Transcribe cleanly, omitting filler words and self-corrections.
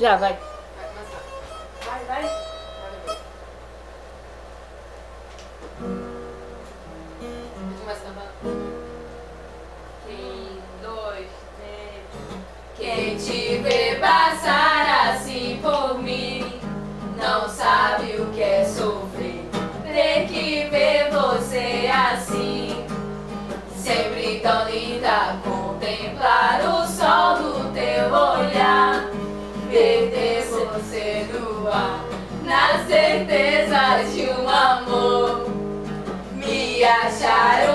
Já, vai. Vai começar. Vai, vai. Começa cantando. Dois, três. Quem te vê passar assim por mim não sabe o que é sofrer. Ter que ver você assim, sempre tão linda. Contemplar o sol do teu olhar, perder você no ar, na certeza de um amor, me achar